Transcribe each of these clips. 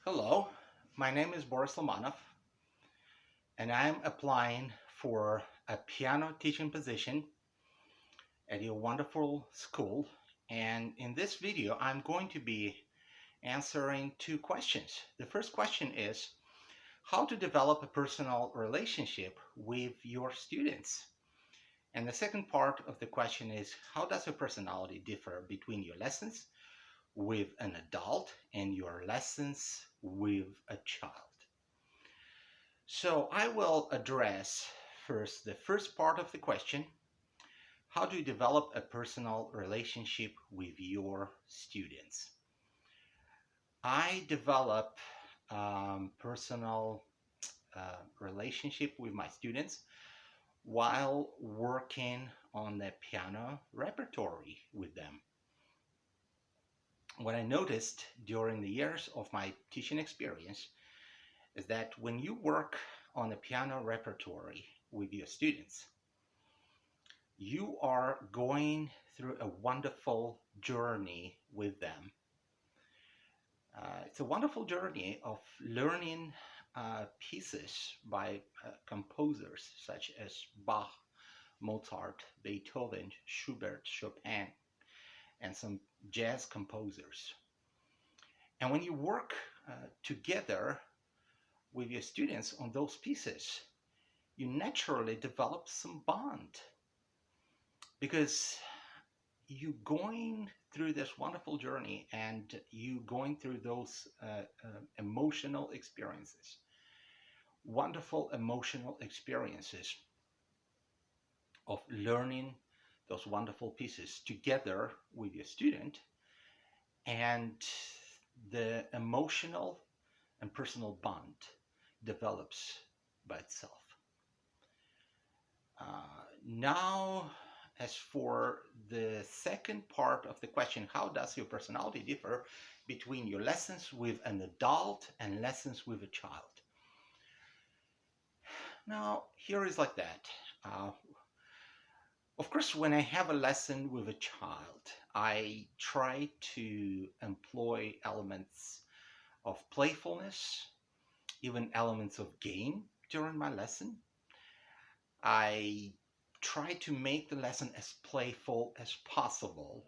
Hello, my name is Boris Lamanov, and I'm applying for a piano teaching position at your wonderful school. And in this video, I'm going to be answering two questions. The first question is how to develop a personal relationship with your students. And the second part of the question is how does your personality differ between your lessons with an adult and your lessons with a child? So I will address first the first part of the question. How do you develop a personal relationship with your students? I develop personal relationship with my students while working on the piano repertory with them. What I noticed during the years of my teaching experience is that when you work on the piano repertory with your students, you are going through a wonderful journey with them. It's a wonderful journey of learning pieces by composers such as Bach, Mozart, Beethoven, Schubert, Chopin, and some jazz composers. And when you work together with your students on those pieces, you naturally develop some bond because you going through this wonderful journey and you going through those emotional experiences, wonderful emotional experiences of learning those wonderful pieces together with your student, and the emotional and personal bond develops by itself. Now, as for the second part of the question, how does your personality differ between your lessons with an adult and lessons with a child? Now, here is like that. Of course, when I have a lesson with a child, I try to employ elements of playfulness, even elements of game during my lesson. I try to make the lesson as playful as possible.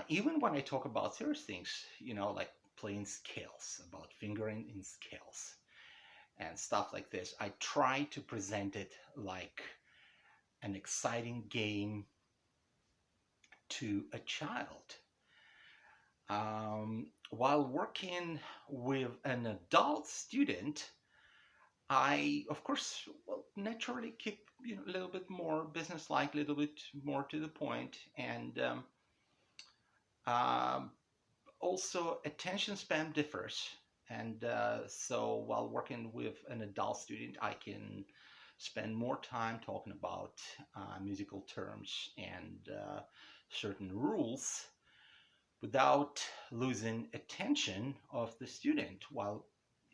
Even when I talk about serious things, like playing scales, about fingering in scales and stuff like this, I try to present it like an exciting game to a child. While working with an adult student, I, of course, will naturally keep a little bit more business-like, a little bit more to the point, and um, also attention span differs. And so while working with an adult student, I can spend more time talking about musical terms and certain rules without losing attention of the student. While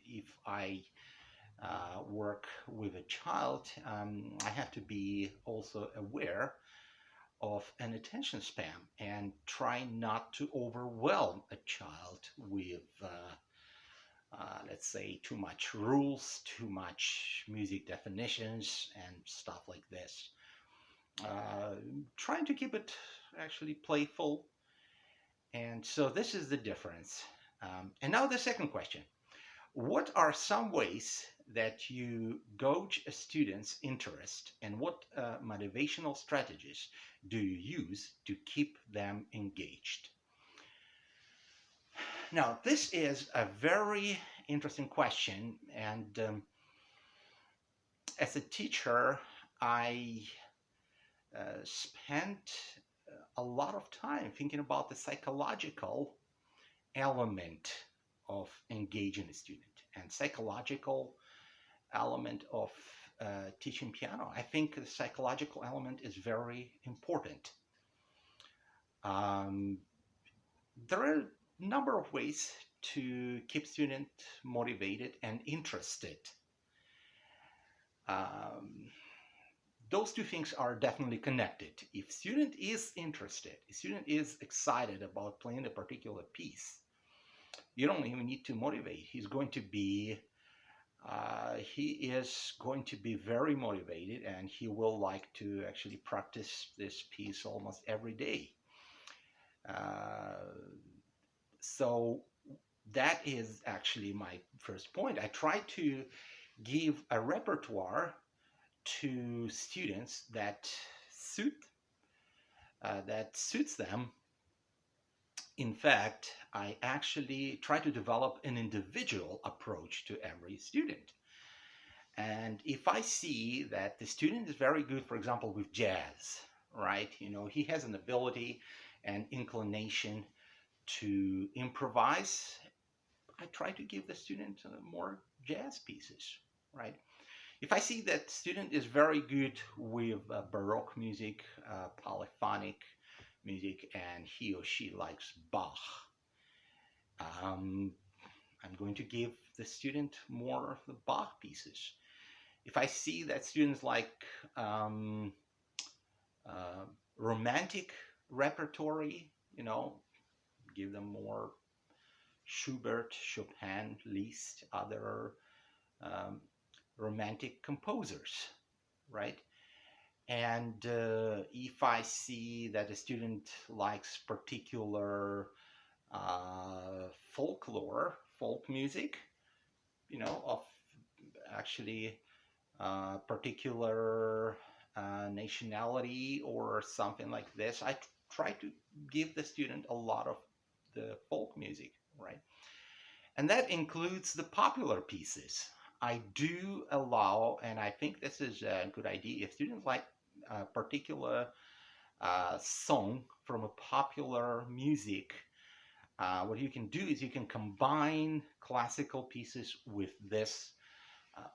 if I work with a child, I have to be also aware of an attention span and try not to overwhelm a child with, let's say, too much rules, too much music definitions, and stuff like this. Trying to keep it actually playful. And so this is the difference. And now the second question. What are some ways that you gauge a student's interest, and what motivational strategies do you use to keep them engaged? Now, this is a very interesting question, and as a teacher, I spent a lot of time thinking about the psychological element of engaging a student and psychological element of teaching piano. I think the psychological element is very important. Um, there are a number of ways to keep students motivated and interested. Um, those two things are definitely connected. If student is interested, if student is excited about playing a particular piece, you don't even need to motivate. He is going to be very motivated, and he will like to actually practice this piece almost every day. Uh, so that is actually my first point. I try to give a repertoire to students that suits them. In fact, I actually try to develop an individual approach to every student. And if I see that the student is very good, for example, with jazz, right? He has an ability and inclination to improvise. I try to give the student more jazz pieces, right? If I see that student is very good with Baroque music, polyphonic music, and he or she likes Bach, um, I'm going to give the student more of the Bach pieces. If I see that students like um, uh, romantic repertory, give them more Schubert, Chopin, Liszt, other um, romantic composers, right? And if I see that a student likes particular folk music, of actually particular nationality or something like this, I try to give the student a lot of the folk music, right? And that includes the popular pieces. I do allow, and I think this is a good idea, if students like a particular song from a popular music, what you can do is you can combine classical pieces with this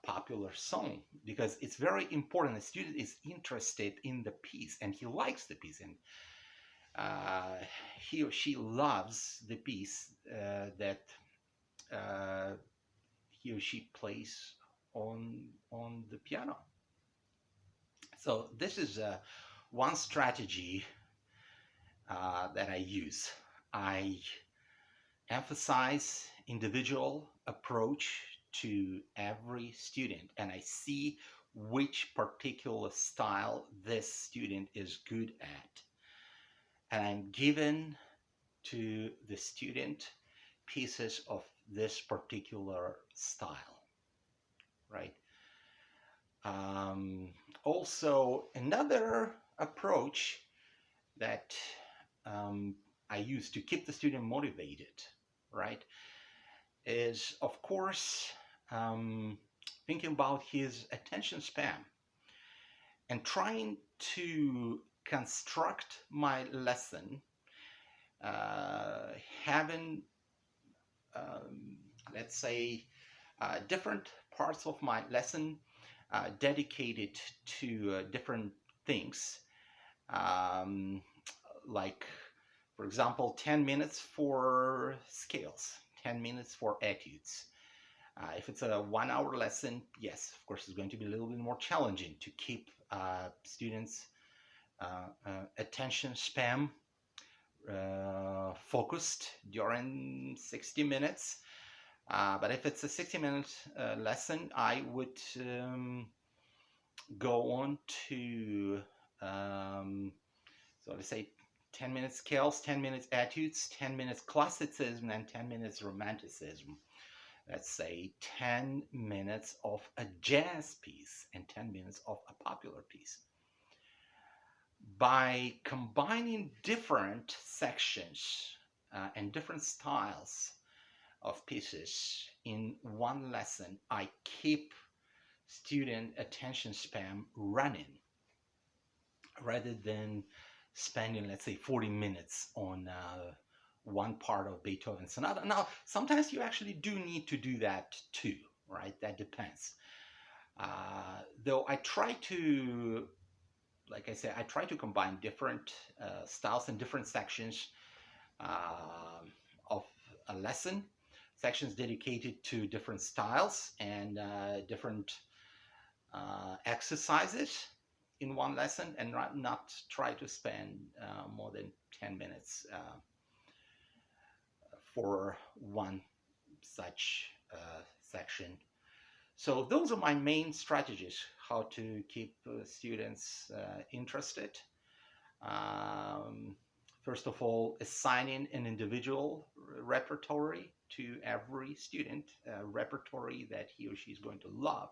popular song, because it's very important. The student is interested in the piece and he likes the piece, and uh, he or she loves the piece that uh, he or she plays on the piano. So this is one strategy that I use. I emphasize individual approach to every student, and I see which particular style this student is good at, and I'm given to the student pieces of this particular style, right? Um, Also, another approach that um, I use to keep the student motivated, right, is of course um, thinking about his attention span and trying to construct my lesson, uh, having, um, let's say, different parts of my lesson dedicated to different things, um, like, for example, 10 minutes for scales, 10 minutes for etudes. If it's a 1 hour lesson, yes, of course, it's going to be a little bit more challenging to keep students' attention span focused during 60 minutes. But if it's a 60-minute lesson, I would go on to, so let's say, 10 minutes scales, 10 minutes etudes, 10 minutes classicism, and 10 minutes romanticism. Let's say 10 minutes of a jazz piece and 10 minutes of a popular piece. By combining different sections and different styles of pieces in one lesson, I keep student attention span running rather than spending, let's say, 40 minutes on one part of Beethoven's sonata. Now, sometimes you actually do need to do that too, right? That depends. Though I try to, like I said, I try to combine different styles and different sections of a lesson, sections dedicated to different styles and different exercises in one lesson, and not try to spend more than 10 minutes for one such section. So those are my main strategies, how to keep students interested. Um, First of all, assigning an individual repertory to every student, a repertory that he or she is going to love.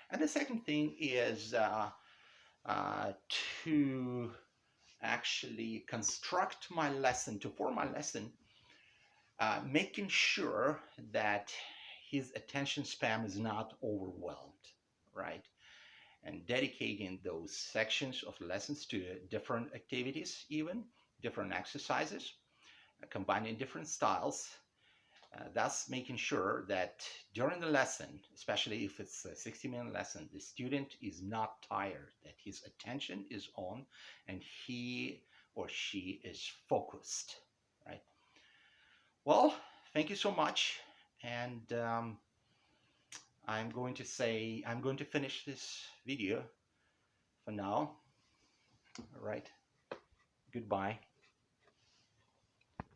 And the second thing is uh, to actually construct my lesson, to form my lesson, making sure that his attention span is not overwhelmed, right? And dedicating those sections of lessons to different activities, even different exercises, combining different styles, thus making sure that during the lesson, especially if it's a 60-minute lesson, the student is not tired, that his attention is on and he or she is focused, right? Well, thank you so much. And I'm going to finish this video for now. All right. Goodbye.